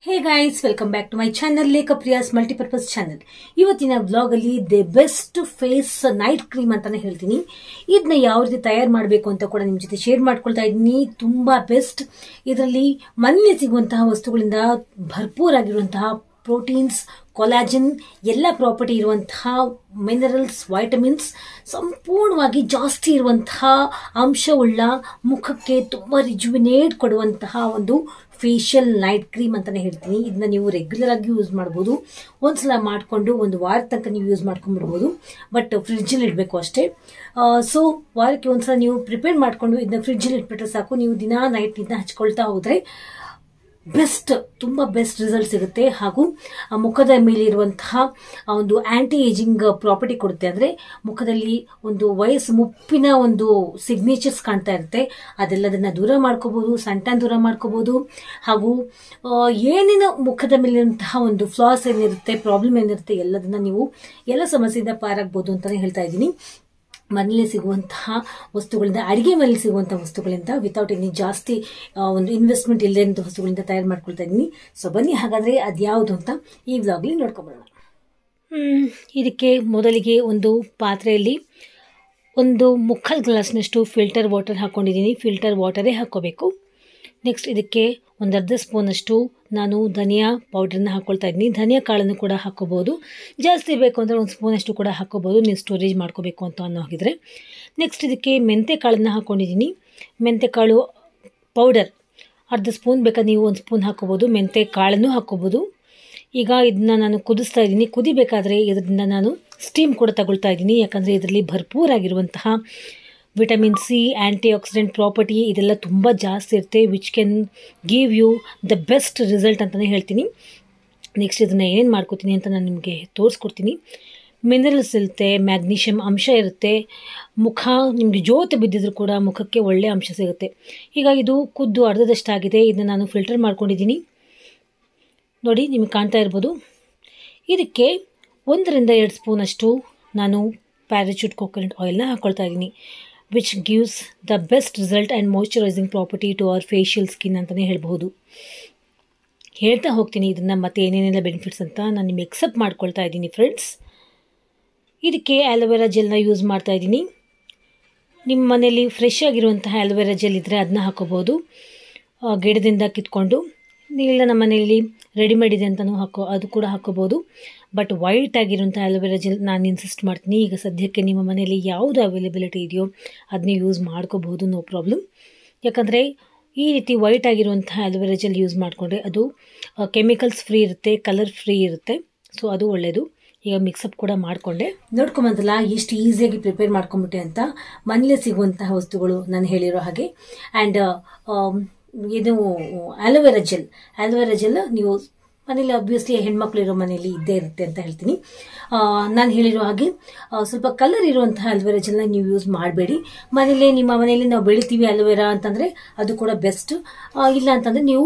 Hey guys, welcome back to my channel Lekha Priya's multipurpose channel. ಇವತ್ತಿನ vlog ಅಲ್ಲಿ the best face night cream ಅಂತಾನೆ ಹೇಳ್ತೀನಿ. ಇದನ್ನ ಯಾವ ರೀತಿ ತಯಾರು ಮಾಡಬೇಕು ಅಂತ ಕೂಡ ನಿಮ್ ಜೊತೆ ಶೇರ್ ಮಾಡ್ಕೊಳ್ತಾ ಇದ್ದೀನಿ. ತುಂಬಾ ಬೆಸ್ಟ್. ಇದರಲ್ಲಿ ಮನೆಯಲ್ಲಿ ಸಿಗುವಂತಹ ವಸ್ತುಗಳಿಂದ ಭರ್ಪೂರಾಗಿರುವಂತಹ ಪ್ರೋಟೀನ್ಸ್, ಕೊಲಾಜನ್ ಎಲ್ಲ ಪ್ರಾಪರ್ಟಿ ಇರುವಂತಹ ಮಿನರಲ್ಸ್, ವೈಟಮಿನ್ಸ್ ಸಂಪೂರ್ಣವಾಗಿ ಜಾಸ್ತಿ ಇರುವಂತಹ ಅಂಶವುಳ್ಳ ಮುಖಕ್ಕೆ ತುಂಬಾ ರಿಜುವಿನೇಟ್ ಕೊಡುವಂತಹ ಒಂದು ಫೇಶಿಯಲ್ ನೈಟ್ ಕ್ರೀಮ್ ಅಂತಾನೆ ಹೇಳ್ತೀನಿ. ಇದನ್ನ ನೀವು ರೆಗ್ಯುಲರ್ ಆಗಿ ಯೂಸ್ ಮಾಡಬಹುದು. ಒಂದ್ಸಲ ಮಾಡಿಕೊಂಡು ಒಂದು ವಾರ ತನಕ ನೀವು ಯೂಸ್ ಮಾಡ್ಕೊಂಡ್ಬಿಡ್ಬೋದು. ಬಟ್ ಫ್ರಿಡ್ಜ್ ಅಲ್ಲಿ ಇಡಬೇಕು ಅಷ್ಟೇ. ಸೊ ವಾರಕ್ಕೆ ಒಂದ್ಸಲ ನೀವು ಪ್ರಿಪೇರ್ ಮಾಡ್ಕೊಂಡು ಇದನ್ನ ಫ್ರಿಡ್ಜ್ ಅಲ್ಲಿ ಇಟ್ಬಿಟ್ರೆ ಸಾಕು. ನೀವು ದಿನಾ ನೈಟ್ ಇದನ್ನ ಹಚ್ಕೊಳ್ತಾ ಹೋದ್ರೆ ಬೆಸ್ಟ್, ತುಂಬಾ ಬೆಸ್ಟ್ ರಿಸಲ್ಟ್ ಸಿಗುತ್ತೆ. ಹಾಗೂ ಮುಖದ ಮೇಲೆ ಇರುವಂತಹ ಒಂದು ಆಂಟಿ ಏಜಿಂಗ್ ಪ್ರಾಪರ್ಟಿ ಕೊಡುತ್ತೆ. ಅಂದ್ರೆ ಮುಖದಲ್ಲಿ ಒಂದು ವಯಸ್ಸು ಮುಪ್ಪಿನ ಒಂದು ಸಿಗ್ನೇಚರ್ಸ್ ಕಾಣ್ತಾ ಇರುತ್ತೆ, ಅದೆಲ್ಲದನ್ನ ದೂರ ಮಾಡ್ಕೋಬಹುದು, ಸಣ್ಣ ದೂರ ಮಾಡ್ಕೋಬಹುದು. ಹಾಗೂ ಏನೇನು ಮುಖದ ಮೇಲಿರುವಂತಹ ಒಂದು ಫ್ಲಾಸ್ ಏನಿರುತ್ತೆ, ಪ್ರಾಬ್ಲಮ್ ಏನಿರುತ್ತೆ, ಎಲ್ಲದನ್ನ ನೀವು ಎಲ್ಲ ಸಮಸ್ಯೆಯಿಂದ ಪಾರಾಗಬಹುದು ಅಂತಾನೆ ಹೇಳ್ತಾ ಇದ್ದೀನಿ. ಮನೇಲಿ ಸಿಗುವಂತಹ ವಸ್ತುಗಳಿಂದ, ಅಡಿಗೆ ಮನೇಲಿ ಸಿಗುವಂತಹ ವಸ್ತುಗಳಿಂದ, ವಿತೌಟ್ ಎನಿ ಜಾಸ್ತಿ ಒಂದು ಇನ್ವೆಸ್ಟ್ಮೆಂಟ್ ಇಲ್ಲದಂತ ವಸ್ತುಗಳಿಂದ ತಯಾರು ಮಾಡ್ಕೊಳ್ತಾ ಇದ್ದೀನಿ. ಸೊ ಬನ್ನಿ, ಹಾಗಾದ್ರೆ ಅದ್ಯಾವುದು ಅಂತ ಈ ವ್ಲಾಗ್ಲಿ ನೋಡ್ಕೊಂಡ್ಬರೋಣ. ಇದಕ್ಕೆ ಮೊದಲಿಗೆ ಒಂದು ಪಾತ್ರೆಯಲ್ಲಿ ಒಂದು ಮುಕ್ಕಾಲು ಗ್ಲಾಸ್ನಷ್ಟು ಫಿಲ್ಟರ್ ವಾಟರ್ ಹಾಕೊಂಡಿದ್ದೀನಿ. ಫಿಲ್ಟರ್ ವಾಟರೇ ಹಾಕೋಬೇಕು. ನೆಕ್ಸ್ಟ್ ಇದಕ್ಕೆ ಒಂದು ಅರ್ಧ ಸ್ಪೂನಷ್ಟು ನಾನು ಧನಿಯಾ ಪೌಡ್ರನ್ನ ಹಾಕೊಳ್ತಾ ಇದ್ದೀನಿ. ಧನಿಯಾ ಕಾಳನ್ನು ಕೂಡ ಹಾಕೋಬಹುದು. ಜಾಸ್ತಿ ಬೇಕು ಅಂದರೆ ಒಂದು ಸ್ಪೂನಷ್ಟು ಕೂಡ ಹಾಕೋಬಹುದು, ನೀವು ಸ್ಟೋರೇಜ್ ಮಾಡ್ಕೋಬೇಕು ಅಂತ ಅನ್ನೋ ಹಾಗಿದ್ರೆ. ನೆಕ್ಸ್ಟ್ ಇದಕ್ಕೆ ಮೆಂತೆ ಕಾಳನ್ನು ಹಾಕ್ಕೊಂಡಿದ್ದೀನಿ. ಮೆಂತೆ ಕಾಳು ಪೌಡರ್ ಅರ್ಧ ಸ್ಪೂನ್ ಬೇಕಾದ್ರೆ ನೀವು ಒಂದು ಸ್ಪೂನ್ ಹಾಕೋಬಹುದು. ಮೆಂತೆ ಕಾಳನ್ನು ಹಾಕೋಬಹುದು. ಈಗ ಇದನ್ನ ನಾನು ಕುದಿಸ್ತಾ ಇದ್ದೀನಿ. ಕುದಿಬೇಕಾದ್ರೆ ಇದರಿಂದ ನಾನು ಸ್ಟೀಮ್ ಕೂಡ ತಗೊಳ್ತಾ ಇದ್ದೀನಿ. ಯಾಕಂದರೆ ಇದರಲ್ಲಿ ಭರ್ಪೂರಾಗಿರುವಂತಹ vitamin C, antioxidant property ಇದೆಲ್ಲ ತುಂಬ ಜಾಸ್ತಿ ಇರುತ್ತೆ, which can give you the best result ಅಂತಲೇ ಹೇಳ್ತೀನಿ. ನೆಕ್ಸ್ಟ್ ಇದನ್ನು ಏನೇನು ಮಾಡ್ಕೋತೀನಿ ಅಂತ ನಾನು ನಿಮಗೆ ತೋರಿಸ್ಕೊಡ್ತೀನಿ. ಮಿನರಲ್ಸ್ ಇರುತ್ತೆ, ಮ್ಯಾಗ್ನೀಷಿಯಮ್ ಅಂಶ ಇರುತ್ತೆ. ಮುಖ ನಿಮಗೆ ಜೋತು ಬಿದ್ದಿದ್ರು ಕೂಡ ಮುಖಕ್ಕೆ ಒಳ್ಳೆಯ ಅಂಶ ಸಿಗುತ್ತೆ. ಈಗ ಇದು ಕುದ್ದು ಅರ್ಧದಷ್ಟಾಗಿದೆ. ಇದನ್ನು ನಾನು ಫಿಲ್ಟರ್ ಮಾಡ್ಕೊಂಡಿದ್ದೀನಿ. ನೋಡಿ, ನಿಮಗೆ ಕಾಣ್ತಾ ಇರ್ಬೋದು. ಇದಕ್ಕೆ 1ರಿಂದ 2 ಸ್ಪೂನಷ್ಟು ನಾನು ಪ್ಯಾರಾಚೂಟ್ ಕೋಕೋನಟ್ ಆಯಿಲ್ನ ಹಾಕ್ಕೊಳ್ತಾ ಇದ್ದೀನಿ, which gives the best result and moisturising property to our facial skin ಅಂತಲೇ ಹೇಳ್ಬೋದು. ಹೇಳ್ತಾ ಹೋಗ್ತೀನಿ ಇದನ್ನು ಮತ್ತೆ ಏನೇನೆಲ್ಲ ಬೆನಿಫಿಟ್ಸ್ ಅಂತ ನಾನು ನಿಮಗೆ ಎಕ್ಸೆಪ್ಟ್ ಮಾಡ್ಕೊಳ್ತಾ ಇದ್ದೀನಿ ಫ್ರೆಂಡ್ಸ್. ಇದಕ್ಕೆ ಆ್ಯಲೋವೆರಾ ಜೆಲ್ನ ಯೂಸ್ ಮಾಡ್ತಾ ಇದ್ದೀನಿ. ನಿಮ್ಮ ಮನೆಯಲ್ಲಿ ಫ್ರೆಶ್ ಆಗಿರುವಂತಹ ಆ್ಯಲೋವೆರಾ ಜೆಲ್ ಇದ್ದರೆ ಅದನ್ನ ಹಾಕೋಬೋದು, ಗಿಡದಿಂದ ಕಿತ್ಕೊಂಡು. ಇಲ್ಲ ನಮ್ಮ ಮನೆಯಲ್ಲಿ ರೆಡಿಮೇಡ್ ಇದೆ ಅಂತಲೂ ಅದು ಕೂಡ ಹಾಕೋಬೋದು. ಬಟ್ ವೈಟ್ ಆಗಿರುವಂಥ ಆಲೋವೆರಾ ಜೆಲ್ ನಾನು ಇನ್ಸಿಸ್ಟ್ ಮಾಡ್ತೀನಿ. ಈಗ ಸದ್ಯಕ್ಕೆ ನಿಮ್ಮ ಮನೆಯಲ್ಲಿ ಯಾವುದು ಅವೈಲೇಬಿಲಿಟಿ ಇದೆಯೋ ಅದನ್ನೇ ಯೂಸ್ ಮಾಡ್ಕೋಬಹುದು, ನೋ ಪ್ರಾಬ್ಲಮ್. ಯಾಕಂದರೆ ಈ ರೀತಿ ವೈಟ್ ಆಗಿರುವಂಥ ಆಲೋವೆರಾ ಜೆಲ್ ಯೂಸ್ ಮಾಡಿಕೊಂಡ್ರೆ ಅದು ಕೆಮಿಕಲ್ಸ್ ಫ್ರೀ ಇರುತ್ತೆ, ಕಲರ್ ಫ್ರೀ ಇರುತ್ತೆ. ಸೊ ಅದು ಒಳ್ಳೆಯದು. ಈಗ ಮಿಕ್ಸಪ್ ಕೂಡ ಮಾಡಿಕೊಂಡೆ. ನೋಡ್ಕೊಂಬಂತಲ್ಲ ಎಷ್ಟು ಈಸಿಯಾಗಿ ಪ್ರಿಪೇರ್ ಮಾಡ್ಕೊಂಬಿಟ್ಟೆ ಅಂತ. ಮನೇಲಿ ಸಿಗುವಂತಹ ವಸ್ತುಗಳು ನಾನು ಹೇಳಿರೋ ಹಾಗೆ. ಆ್ಯಂಡ್ ಇದು ಆಲೋವೆರಾ ಜೆಲ್ ನೀವು ಮನೇಲಿ ಅಬ್ವಿಯಸ್ಲಿ ಹೆಣ್ಮಕ್ಳು ಇರೋ ಮನೆಯಲ್ಲಿ ಇದ್ದೇ ಇರುತ್ತೆ ಅಂತ ಹೇಳ್ತೀನಿ. ನಾನು ಹೇಳಿರೋ ಹಾಗೆ ಸ್ವಲ್ಪ ಕಲರ್ ಇರುವಂತಹ ಆಲೋವೆರಾ ಜೆಲ್ನ ನೀವು ಯೂಸ್ ಮಾಡಬೇಡಿ. ನಿಮ್ಮ ಮನೆಯಲ್ಲಿ ನಾವು ಬೆಳಿತೀವಿ ಆಲೋವೆರಾ ಅಂತಂದರೆ ಅದು ಕೂಡ ಬೆಸ್ಟ್. ಇಲ್ಲ ಅಂತಂದರೆ ನೀವು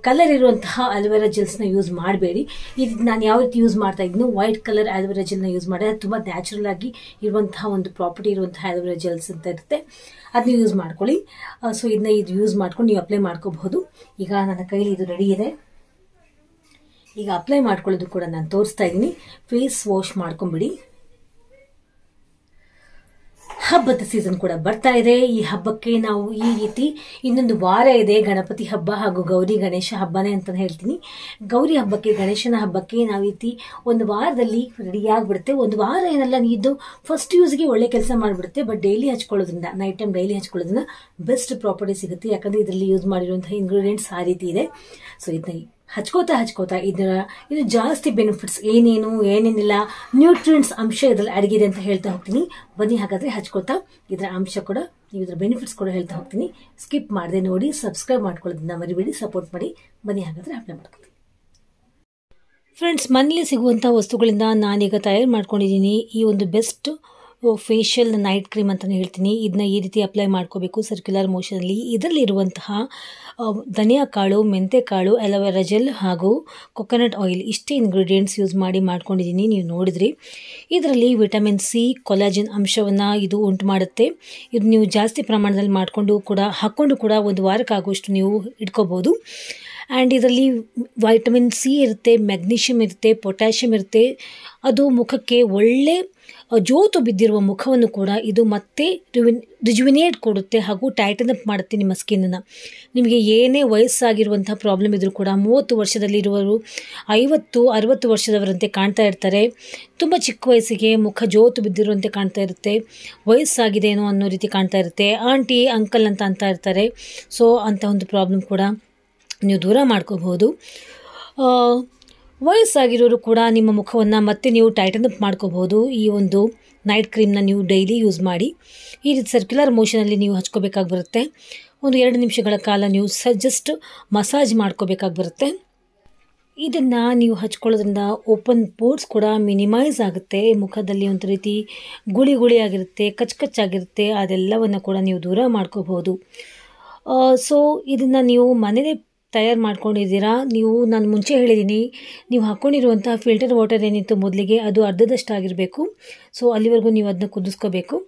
ಕಲರ್ ಇರುವಂತಹ ಆಲೋವೆರಾ ಜೆಲ್ಸ್ನ ಯೂಸ್ ಮಾಡಬೇಡಿ. ಇದು ನಾನು ಯಾವ ರೀತಿ ಯೂಸ್ ಮಾಡ್ತಾ ಇದ್ದೀನಿ, ವೈಟ್ ಕಲರ್ ಆಲೋವೆರಾ ಜೆಲ್ನ ಯೂಸ್ ಮಾಡಿ. ಅದು ತುಂಬ ನ್ಯಾಚುರಲ್ ಆಗಿ ಇರುವಂತಹ ಒಂದು ಪ್ರಾಪರ್ಟಿ ಇರುವಂತಹ ಆಲೋವೆರಾ ಜೆಲ್ಸ್ ಅಂತ ಇರುತ್ತೆ, ಅದನ್ನ ಯೂಸ್ ಮಾಡ್ಕೊಳ್ಳಿ. ಸೊ ಇದನ್ನ ಯೂಸ್ ಮಾಡ್ಕೊಂಡು ನೀವು ಅಪ್ಲೈ ಮಾಡ್ಕೋಬಹುದು. ಈಗ ನನ್ನ ಕೈಲಿ ಇದು ರೆಡಿ ಇದೆ. ಈಗ ಅಪ್ಲೈ ಮಾಡ್ಕೊಳ್ಳೋದು ಕೂಡ ನಾನು ತೋರಿಸ್ತಾ ಇದ್ದೀನಿ. ಫೇಸ್ ವಾಶ್ ಮಾಡ್ಕೊಂಬಿಡಿ. ಹಬ್ಬದ ಸೀಸನ್ ಕೂಡ ಬರ್ತಾ ಇದೆ. ಈ ಹಬ್ಬಕ್ಕೆ ನಾವು ಈ ರೀತಿ ಇನ್ನೊಂದು ವಾರ ಇದೆ, ಗಣಪತಿ ಹಬ್ಬ ಹಾಗೂ ಗೌರಿ ಗಣೇಶ ಹಬ್ಬನೇ ಅಂತ ಹೇಳ್ತೀನಿ. ಗೌರಿ ಹಬ್ಬಕ್ಕೆ, ಗಣೇಶನ ಹಬ್ಬಕ್ಕೆ ನಾವು ಈ ರೀತಿ ಒಂದು ವಾರದಲ್ಲಿ ರೆಡಿ ಆಗಿಬಿಡುತ್ತೆ. ಒಂದು ವಾರ ಏನಲ್ಲ, ಇದು ಫಸ್ಟ್ ಯೂಸ್ಗೆ ಒಳ್ಳೆ ಕೆಲಸ ಮಾಡಿಬಿಡುತ್ತೆ. ಬಟ್ ಡೈಲಿ ಹಚ್ಕೊಳ್ಳೋದ್ರಿಂದ, ನೈಟ್ ಟೈಮ್ ಡೈಲಿ ಹಚ್ಕೊಳ್ಳೋದ್ರಿಂದ ಬೆಸ್ಟ್ ಪ್ರಾಪರ್ಟಿ ಸಿಗುತ್ತೆ. ಯಾಕಂದರೆ ಇದರಲ್ಲಿ ಯೂಸ್ ಮಾಡಿರುವಂತಹ ಇಂಗ್ರೀಡಿಯೆಂಟ್ಸ್ ಆ ರೀತಿ ಇದೆ. ಸೊ ಇದನ್ನ ಹಚ್ಕೋತಾ ಇದು ಜಾಸ್ತಿ ಬೆನಿಫಿಟ್ಸ್ ಏನೇನಿಲ್ಲ, ನ್ಯೂಟ್ರಿಯೆಂಟ್ಸ್ ಅಂಶ ಇದರಲ್ಲಿ ಅಡಗಿದೆ ಅಂತ ಹೇಳ್ತಾ ಹೋಗ್ತೀನಿ. ಬನ್ನಿ ಹಾಗಾದ್ರೆ ಹಚ್ಕೋತಾ ಇದರ ಅಂಶ ಕೂಡ, ಇದರ ಬೆನಿಫಿಟ್ಸ್ ಕೂಡ ಹೇಳ್ತಾ ಹೋಗ್ತೀನಿ. ಸ್ಕಿಪ್ ಮಾಡದೆ ನೋಡಿ, ಸಬ್ಸ್ಕ್ರೈಬ್ ಮಾಡ್ಕೊಳ್ಳೋದನ್ನ ಮರಿಬೇಡಿ, ಸಪೋರ್ಟ್ ಮಾಡಿ. ಬನ್ನಿ ಹಾಗಾದ್ರೆ ಅಪ್ಲೈ ಮಾಡ್ಕೊತೀನಿ. ಫ್ರೆಂಡ್ಸ್, ಮನೇಲಿ ಸಿಗುವಂಥ ವಸ್ತುಗಳಿಂದ ನಾನೀಗ ತಯಾರು ಮಾಡ್ಕೊಂಡಿದ್ದೀನಿ ಈ ಒಂದು ಬೆಸ್ಟ್ ಫೇಶಿಯಲ್ ನೈಟ್ ಕ್ರೀಮ್ ಅಂತಲೇ ಹೇಳ್ತೀನಿ. ಇದನ್ನ ಈ ರೀತಿ ಅಪ್ಲೈ ಮಾಡ್ಕೋಬೇಕು ಸರ್ಕ್ಯುಲರ್ ಮೋಷನಲ್ಲಿ. ಇದರಲ್ಲಿರುವಂತಹ ಧನಿಯಾ ಕಾಳು, ಮೆಂತೆ ಕಾಳು, ಆಲೋವೆರಾ ಜೆಲ್ ಹಾಗೂ ಕೊಕೊನಟ್ ಆಯಿಲ್ ಇಷ್ಟೇ ಇಂಗ್ರೀಡಿಯೆಂಟ್ಸ್ ಯೂಸ್ ಮಾಡಿ ಮಾಡ್ಕೊಂಡಿದ್ದೀನಿ. ನೀವು ನೋಡಿದ್ರಿ, ಇದರಲ್ಲಿ ವಿಟಮಿನ್ ಸಿ, ಕೊಲಾಜಿನ್ ಅಂಶವನ್ನು ಇದು ಉಂಟು ಮಾಡುತ್ತೆ. ಇದು ನೀವು ಜಾಸ್ತಿ ಪ್ರಮಾಣದಲ್ಲಿ ಹಾಕ್ಕೊಂಡು ಕೂಡ ಒಂದು ವಾರಕ್ಕಾಗುವಷ್ಟು ನೀವು ಇಟ್ಕೋಬೋದು. ಆ್ಯಂಡ್ ಇದರಲ್ಲಿ ವೈಟಮಿನ್ ಸಿ ಇರುತ್ತೆ, ಮೆಗ್ನೀಷಿಯಮ್ ಇರುತ್ತೆ, ಪೊಟ್ಯಾಷಿಯಮ್ ಇರುತ್ತೆ. ಅದು ಮುಖಕ್ಕೆ ಒಳ್ಳೆ ಜೋತು ಬಿದ್ದಿರುವ ಮುಖವನ್ನು ಕೂಡ ಇದು ಮತ್ತೆ ರಿಜುವಿನೇಟ್ ಕೊಡುತ್ತೆ ಹಾಗೂ ಟೈಟನ್ ಅಪ್ ಮಾಡುತ್ತೆ ನಿಮ್ಮ ಸ್ಕಿನ್ನನ್ನು. ನಿಮಗೆ ಏನೇ ವಯಸ್ಸಾಗಿರುವಂಥ ಪ್ರಾಬ್ಲಮ್ ಇದ್ದರೂ ಕೂಡ 30 ವರ್ಷದಲ್ಲಿರುವವರು 50-60 ವರ್ಷದವರಂತೆ ಕಾಣ್ತಾ ಇರ್ತಾರೆ. ತುಂಬ ಚಿಕ್ಕ ವಯಸ್ಸಿಗೆ ಮುಖ ಜೋತು ಬಿದ್ದಿರುವಂತೆ ಕಾಣ್ತಾ ಇರುತ್ತೆ, ವಯಸ್ಸಾಗಿದೆನೋ ಅನ್ನೋ ರೀತಿ ಕಾಣ್ತಾ ಇರುತ್ತೆ, ಆಂಟಿ ಅಂಕಲ್ ಅಂತ ಇರ್ತಾರೆ. ಸೊ ಅಂಥ ಒಂದು ಪ್ರಾಬ್ಲಮ್ ಕೂಡ ನೀವು ದೂರ ಮಾಡ್ಕೋಬಹುದು. ವಯಸ್ಸಾಗಿರೋರು ಕೂಡ ನಿಮ್ಮ ಮುಖವನ್ನು ಮತ್ತೆ ನೀವು ಟೈಟನ್ ಅಪ್ ಮಾಡ್ಕೋಬಹುದು. ಈ ಒಂದು ನೈಟ್ ಕ್ರೀಮ್ನ ನೀವು ಡೈಲಿ ಯೂಸ್ ಮಾಡಿ. ಈ ರೀತಿ ಸರ್ಕ್ಯುಲರ್ ಮೋಷನಲ್ಲಿ ನೀವು ಹಚ್ಕೋಬೇಕಾಗಿ ಬರುತ್ತೆ. ಒಂದು 2 ನಿಮಿಷಗಳ ಕಾಲ ನೀವು ಜಸ್ಟ್ ಮಸಾಜ್ ಮಾಡ್ಕೋಬೇಕಾಗಿ ಬರುತ್ತೆ. ಇದನ್ನು ನೀವು ಹಚ್ಕೊಳ್ಳೋದ್ರಿಂದ ಓಪನ್ ಪೋರ್ಸ್ ಕೂಡ ಮಿನಿಮೈಸ್ ಆಗುತ್ತೆ. ಮುಖದಲ್ಲಿ ಒಂದು ರೀತಿ ಗುಳಿ ಆಗಿರುತ್ತೆ, ಕಚ್ಚಾಗಿರುತ್ತೆ, ಅದೆಲ್ಲವನ್ನು ಕೂಡ ನೀವು ದೂರ ಮಾಡ್ಕೋಬಹುದು. ಸೊ ಇದನ್ನು ನೀವು ಮನೇಲೇ ತಯಾರು ಮಾಡ್ಕೊಂಡಿದ್ದೀರಾ. ನಾನು ಮುಂಚೆ ಹೇಳಿದ್ದೀನಿ, ನೀವು ಹಾಕ್ಕೊಂಡಿರುವಂತಹ ಫಿಲ್ಟರ್ ವಾಟರ್ ಏನಿತ್ತು ಮೊದಲಿಗೆ ಅದು ಅರ್ಧದಷ್ಟು ಆಗಿರಬೇಕು. ಸೊ ಅಲ್ಲಿವರೆಗೂ ನೀವು ಅದನ್ನ ಕುದಿಸ್ಕೋಬೇಕು.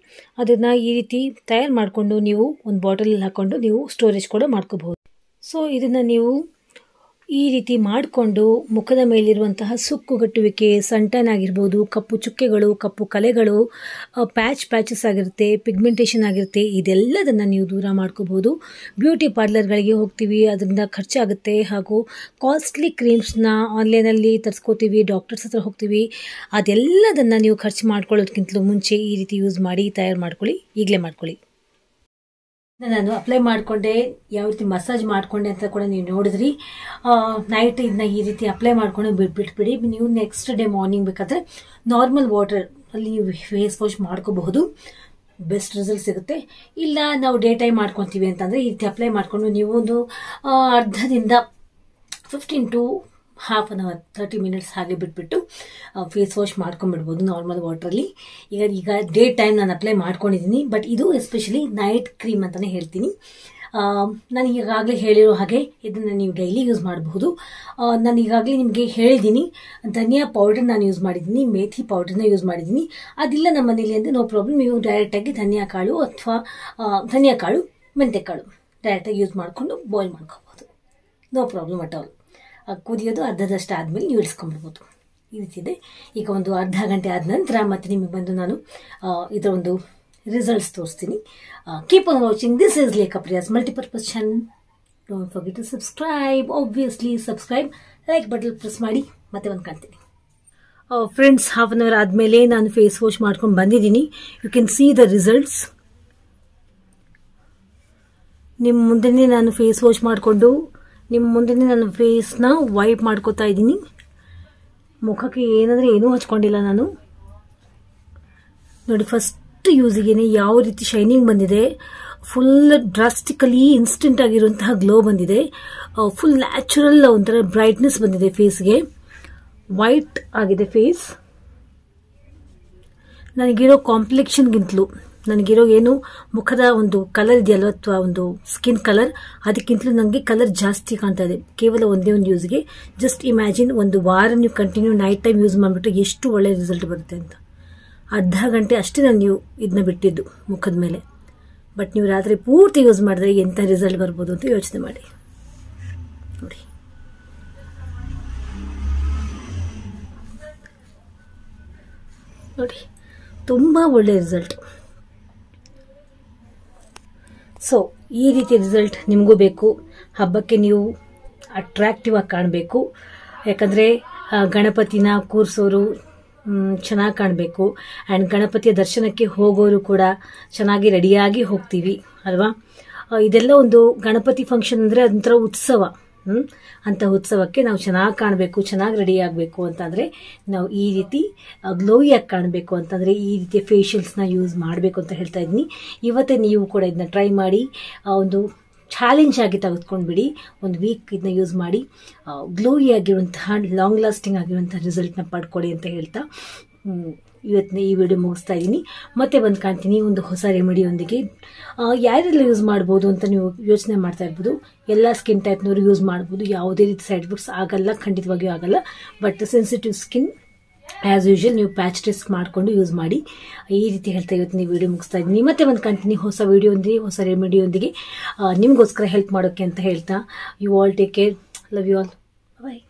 ಅದನ್ನು ಈ ರೀತಿ ತಯಾರು ಮಾಡಿಕೊಂಡು ನೀವು ಒಂದು ಬಾಟಲಲ್ಲಿ ಹಾಕ್ಕೊಂಡು ನೀವು ಸ್ಟೋರೇಜ್ ಕೂಡ ಮಾಡ್ಕೋಬಹುದು. ಸೊ ಇದನ್ನು ನೀವು ಈ ರೀತಿ ಮಾಡಿಕೊಂಡು ಮುಖದ ಮೇಲಿರುವಂತಹ ಸುಕ್ಕುಗಟ್ಟುವಿಕೆ, ಸನ್ಟನ್ ಆಗಿರ್ಬೋದು, ಕಪ್ಪು ಚುಕ್ಕೆಗಳು, ಕಪ್ಪು ಕಲೆಗಳು, ಪ್ಯಾಚಸ್ ಆಗಿರುತ್ತೆ, ಪಿಗ್ಮೆಂಟೇಷನ್ ಆಗಿರುತ್ತೆ, ಇದೆಲ್ಲದನ್ನು ನೀವು ದೂರ ಮಾಡ್ಕೋಬೋದು. ಬ್ಯೂಟಿ ಪಾರ್ಲರ್ಗಳಿಗೆ ಹೋಗ್ತೀವಿ, ಅದರಿಂದ ಖರ್ಚಾಗುತ್ತೆ. ಹಾಗೂ ಕಾಸ್ಟ್ಲಿ ಕ್ರೀಮ್ಸ್ನ ಆನ್ಲೈನಲ್ಲಿ ತರಿಸ್ಕೋತೀವಿ, ಡಾಕ್ಟರ್ಸ್ ಹತ್ರ ಹೋಗ್ತೀವಿ. ಅದೆಲ್ಲದನ್ನು ನೀವು ಖರ್ಚು ಮಾಡ್ಕೊಳ್ಳೋದಕ್ಕಿಂತಲೂ ಮುಂಚೆ ಈ ರೀತಿ ಯೂಸ್ ಮಾಡಿ ತಯಾರು ಮಾಡ್ಕೊಳ್ಳಿ, ಈಗಲೇ ಮಾಡ್ಕೊಳ್ಳಿ. ನಾನು ಅಪ್ಲೈ ಮಾಡಿಕೊಂಡೆ, ಯಾವ ರೀತಿ ಮಸಾಜ್ ಮಾಡಿಕೊಂಡೆ ಅಂತ ಕೂಡ ನೀವು ನೋಡಿದ್ರಿ. ನೈಟ್ ಇದನ್ನ ಈ ರೀತಿ ಅಪ್ಲೈ ಮಾಡ್ಕೊಂಡು ಬಿಟ್ಬಿಡಿ. ನೀವು ನೆಕ್ಸ್ಟ್ ಡೇ ಮಾರ್ನಿಂಗ್ ಬೇಕಾದರೆ ನಾರ್ಮಲ್ ವಾಟರ್ ಅಲ್ಲಿ ನೀವು ಫೇಸ್ ವಾಶ್ ಮಾಡ್ಕೋಬಹುದು, ಬೆಸ್ಟ್ ರಿಸಲ್ಟ್ ಸಿಗುತ್ತೆ. ಇಲ್ಲ ನಾವು ಡೇ ಟೈಮ್ ಮಾಡ್ಕೊತೀವಿ ಅಂತಂದರೆ ಈ ರೀತಿ ಅಪ್ಲೈ ಮಾಡಿಕೊಂಡು ನೀವು ಒಂದು ಅರ್ಧದಿಂದ 15 to half an hour 30 minutes ಹಾಗೆ ಬಿಟ್ಬಿಟ್ಟು ಫೇಸ್ ವಾಶ್ ಮಾಡ್ಕೊಂಡ್ಬಿಡ್ಬೋದು ನಾರ್ಮಲ್ ವಾಟ್ರಲ್ಲಿ. ಈಗ ಡೇ ಟೈಮ್ ನಾನು ಅಪ್ಲೈ ಮಾಡ್ಕೊಂಡಿದ್ದೀನಿ, ಬಟ್ ಇದು ಎಸ್ಪೆಷಲಿ ನೈಟ್ ಕ್ರೀಮ್ ಅಂತಲೇ ಹೇಳ್ತೀನಿ. ನಾನು ಈಗಾಗಲೇ ಹೇಳಿರೋ ಹಾಗೆ ಇದನ್ನು ನೀವು ಡೈಲಿ ಯೂಸ್ ಮಾಡಬಹುದು. ನಾನು ಈಗಾಗಲೇ ನಿಮಗೆ ಹೇಳಿದ್ದೀನಿ, ಧನಿಯಾ ಪೌಡರ್ ನಾನು ಯೂಸ್ ಮಾಡಿದ್ದೀನಿ, ಮೇಥಿ ಪೌಡರ್ನ ಯೂಸ್ ಮಾಡಿದ್ದೀನಿ. ಅದಿಲ್ಲ ನಮ್ಮ ಮನೇಲಿ ಅಂದರೆ ನೋ ಪ್ರಾಬ್ಲಮ್, ನೀವು ಡೈರೆಕ್ಟಾಗಿ ಧನಿಯಾ ಕಾಳು ಅಥವಾ ಮೆಂತೆಕಾಳು ಡೈರೆಕ್ಟಾಗಿ ಯೂಸ್ ಮಾಡಿಕೊಂಡು ಬಾಯ್ಲ್ ಮಾಡ್ಕೋಬೋದು, ನೋ ಪ್ರಾಬ್ಲಮ್ ಅಟ್ ಆಲ್. ಕುದಿಯೋದು ಅರ್ಧದಷ್ಟು ಆದಮೇಲೆ ನೀವು ಇಳಿಸ್ಕೊಂಡ್ಬಿಡ್ಬೋದು. ಈ ರೀತಿ ಇದೆ. ಈಗ ಒಂದು ಅರ್ಧ ಗಂಟೆ ಆದ ನಂತರ ಮತ್ತೆ ನಿಮಗೆ ಬಂದು ನಾನು ಇದರ ಒಂದು ರಿಸಲ್ಟ್ಸ್ ತೋರಿಸ್ತೀನಿ. Keep on watching. This is Lekha Priya's multipurpose channel. Don't forget to subscribe. Obviously subscribe, like button press ಮಾಡಿ. ಮತ್ತೆ ಒಂದು ಕಾಣ್ತೀನಿ ಫ್ರೆಂಡ್ಸ್. ಹಾಫ್ ಅನ್ ಅವರ್ ಆದಮೇಲೆ ನಾನು ಫೇಸ್ ವಾಶ್ ಮಾಡ್ಕೊಂಡು ಬಂದಿದ್ದೀನಿ. You can see the results. ನಿಮ್ಮ ಮುಂದೆನೇ ನಾನು ಫೇಸ್ ವಾಶ್ ಮಾಡಿಕೊಂಡು ನಿಮ್ಮ ಮುಂದೆ ನನ್ನ ಫೇಸ್ನ ವೈಪ್ ಮಾಡ್ಕೋತಾ ಇದ್ದೀನಿ. ಮುಖಕ್ಕೆ ಏನೂ ಹಚ್ಕೊಂಡಿಲ್ಲ ನಾನು. ನೋಡಿ, ಫಸ್ಟ್ ಯೂಸಿಗೇನೆ ಯಾವ ರೀತಿ ಶೈನಿಂಗ್ ಬಂದಿದೆ. ಫುಲ್ ಡ್ರಾಸ್ಟಿಕಲಿ ಇನ್ಸ್ಟೆಂಟ್ ಆಗಿರುವಂತಹ ಗ್ಲೋ ಬಂದಿದೆ. ಫುಲ್ ನ್ಯಾಚುರಲ್ ಒಂಥರ ಬ್ರೈಟ್ನೆಸ್ ಬಂದಿದೆ ಫೇಸ್ಗೆ. ವೈಟ್ ಆಗಿದೆ ಫೇಸ್. ನನಗಿರೋ ಕಾಂಪ್ಲೆಕ್ಷನ್ಗಿಂತಲೂ ನನಗಿರೋ ಏನು ಮುಖದ ಒಂದು ಕಲರ್ ಇದೆಯಲ್ವ, ಅಥವಾ ಒಂದು ಸ್ಕಿನ್ ಕಲರ್, ಅದಕ್ಕಿಂತಲೂ ನನಗೆ ಕಲರ್ ಜಾಸ್ತಿ ಕಾಣ್ತಾ ಇದೆ ಕೇವಲ ಒಂದೇ ಒಂದು ಯೂಸ್ಗೆ. ಜಸ್ಟ್ ಇಮ್ಯಾಜಿನ್, ಒಂದು ವಾರ ನೀವು ಕಂಟಿನ್ಯೂ ನೈಟ್ ಟೈಮ್ ಯೂಸ್ ಮಾಡಿಬಿಟ್ಟು ಎಷ್ಟು ಒಳ್ಳೆ ರಿಸಲ್ಟ್ ಬರುತ್ತೆ ಅಂತ. ಅರ್ಧ ಗಂಟೆ ಅಷ್ಟೇ ನೀವು ಇದನ್ನ ಬಿಟ್ಟಿದ್ದು ಮುಖದ ಮೇಲೆ. ಬಟ್ ನೀವು ರಾತ್ರಿ ಪೂರ್ತಿ ಯೂಸ್ ಮಾಡಿದ್ರೆ ಎಂಥ ರಿಸಲ್ಟ್ ಬರ್ಬೋದು ಅಂತ ಯೋಚನೆ ಮಾಡಿ. ನೋಡಿ, ತುಂಬ ಒಳ್ಳೆ ರಿಸಲ್ಟ್. ಸೊ ಈ ರೀತಿ ರಿಸಲ್ಟ್ ನಿಮಗೂ ಬೇಕು. ಹಬ್ಬಕ್ಕೆ ನೀವು ಅಟ್ರಾಕ್ಟಿವ್ ಆಗಿ ಕಾಣಬೇಕು. ಯಾಕಂದರೆ ಗಣಪತಿನ ಕೂರಿಸೋರು ಚೆನ್ನಾಗಿ ಕಾಣಬೇಕು. ಆ್ಯಂಡ್ ಗಣಪತಿಯ ದರ್ಶನಕ್ಕೆ ಹೋಗೋರು ಕೂಡ ಚೆನ್ನಾಗಿ ರೆಡಿಯಾಗಿ ಹೋಗ್ತೀವಿ ಅಲ್ವಾ. ಇದೆಲ್ಲ ಒಂದು ಗಣಪತಿ ಫಂಕ್ಷನ್ ಅಂದರೆ ಅದೊಂಥರ ಉತ್ಸವ. ಅಂಥ ಉತ್ಸವಕ್ಕೆ ನಾವು ಚೆನ್ನಾಗಿ ಕಾಣಬೇಕು, ಚೆನ್ನಾಗಿ ರೆಡಿ ಆಗಬೇಕು ಅಂತಂದರೆ ನಾವು ಈ ರೀತಿ ಗ್ಲೋಯಿಯಾಗಿ ಕಾಣಬೇಕು ಅಂತಂದರೆ ಈ ರೀತಿಯ ಫೇಶಿಯಲ್ಸ್ನ ಯೂಸ್ ಮಾಡಬೇಕು ಅಂತ ಹೇಳ್ತಾ ಇದ್ದೀನಿ. ಇವತ್ತೇ ನೀವು ಕೂಡ ಇದನ್ನ ಟ್ರೈ ಮಾಡಿ, ಒಂದು ಚಾಲೆಂಜ್ ಆಗಿ ತೆಗೆದುಕೊಂಡ್ಬಿಡಿ. ಒಂದು ವೀಕ್ ಇದನ್ನ ಯೂಸ್ ಮಾಡಿ ಗ್ಲೋಯಿ ಆಗಿರುವಂತಹ, ಲಾಂಗ್ ಲಾಸ್ಟಿಂಗ್ ಆಗಿರುವಂತಹ ರಿಸಲ್ಟ್ನ ಪಡ್ಕೊಳ್ಳಿ ಅಂತ ಹೇಳ್ತಾ ಇವತ್ತಿನ ಈ ವಿಡಿಯೋ ಮುಗಿಸ್ತಾ ಇದ್ದೀನಿ. ಮತ್ತೆ ಬಂದು ಕಾಣ್ತೀನಿ ಒಂದು ಹೊಸ ರೆಮಿಡಿಯೊಂದಿಗೆ. ಯಾರೆಲ್ಲ ಯೂಸ್ ಮಾಡ್ಬೋದು ಅಂತ ನೀವು ಯೋಚನೆ ಮಾಡ್ತಾ ಇರ್ಬೋದು. ಎಲ್ಲ ಸ್ಕಿನ್ ಟೈಪ್ನವರು ಯೂಸ್ ಮಾಡ್ಬೋದು, ಯಾವುದೇ ರೀತಿ ಸೈಡ್ ಎಫೆಕ್ಟ್ಸ್ ಆಗಲ್ಲ, ಖಂಡಿತವಾಗಿಯೂ ಆಗಲ್ಲ. But sensitive skin as usual ನೀವು ಪ್ಯಾಚ್ ಟೆಸ್ಟ್ ಮಾಡಿಕೊಂಡು ಯೂಸ್ ಮಾಡಿ. ಈ ರೀತಿ ಹೇಳ್ತಾ ಇವತ್ತಿನ ವಿಡಿಯೋ ಮುಗಿಸ್ತಾ ಇದ್ದೀನಿ. ಮತ್ತೆ ಒಂದು ಕಂಟಿನ್ಯೂ ಹೊಸ ವಿಡಿಯೋಂದಿಗೆ, ಹೊಸ ರೆಮಿಡಿಯೊಂದಿಗೆ ನಿಮಗೋಸ್ಕರ ಹೆಲ್ಪ್ ಮಾಡೋಕ್ಕೆ ಅಂತ ಹೇಳ್ತಾ, you all take care, love you all. Bye.